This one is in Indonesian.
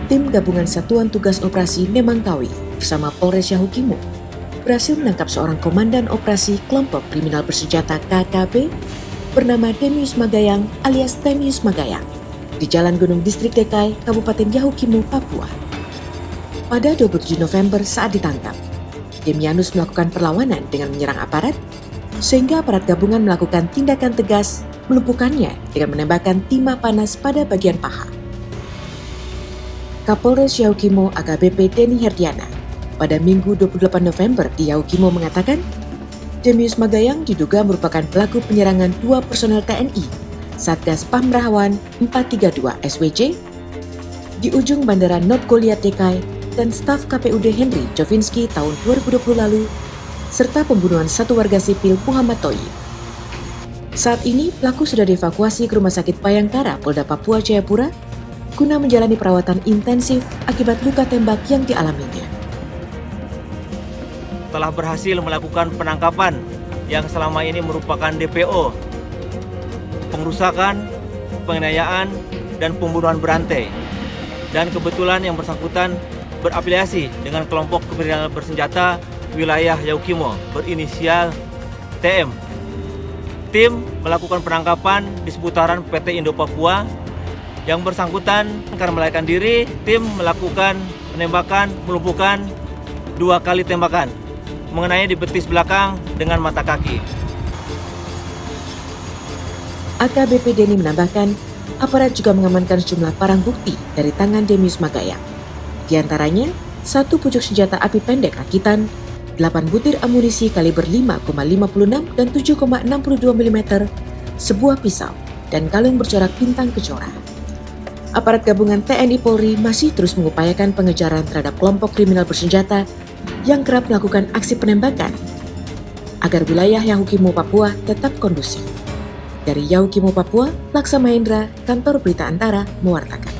Tim Gabungan Satuan Tugas Operasi Nemangkawi bersama Polres Yahukimo berhasil menangkap seorang komandan operasi kelompok kriminal bersenjata KKB bernama Demius Magayang alias Temius Magayang di Jalan Gunung Distrik Dekai, Kabupaten Yahukimo, Papua. Pada 27 November saat ditangkap, Demianus melakukan perlawanan dengan menyerang aparat, sehingga aparat gabungan melakukan tindakan tegas melumpuhkannya dengan menembakkan timah panas pada bagian paha. Kapolres Yahukimo AKBP Denny Herdiana pada Minggu 28 November di Yahukimo mengatakan, Demius Magayang diduga merupakan pelaku penyerangan 2 personel TNI Satgas Pamrahawan 432 SWJ di ujung Bandara Not Goliat Dekai dan staf KPUD Henry Jovinski tahun 2020 lalu, serta pembunuhan satu warga sipil Muhammad Toyib. Saat ini, pelaku sudah dievakuasi ke Rumah Sakit Bayangkara Polda Papua Jayapura guna menjalani perawatan intensif akibat luka tembak yang dialaminya. Telah berhasil melakukan penangkapan yang selama ini merupakan DPO, pengrusakan, penganiayaan, dan pembunuhan berantai. Dan kebetulan yang bersangkutan berafiliasi dengan kelompok kriminal bersenjata wilayah Yahukimo berinisial TM. Tim melakukan penangkapan di seputaran PT Indo Papua. Yang bersangkutan karena melarikan diri, tim melakukan penembakan, melumpuhkan 2 kali tembakan mengenai di betis belakang dengan mata kaki. AKBP Denny menambahkan, aparat juga mengamankan sejumlah barang bukti dari tangan Demius Magayang. Di antaranya, 1 pucuk senjata api pendek rakitan, 8 butir amunisi kaliber 5,56 dan 7,62 mm, sebuah pisau, dan kalung bercorak bintang kejora. Aparat gabungan TNI Polri masih terus mengupayakan pengejaran terhadap kelompok kriminal bersenjata yang kerap melakukan aksi penembakan agar wilayah Yahukimo, Papua tetap kondusif. Dari Yahukimo, Papua, Laksa Mahendra, Kantor Berita Antara, mewartakan.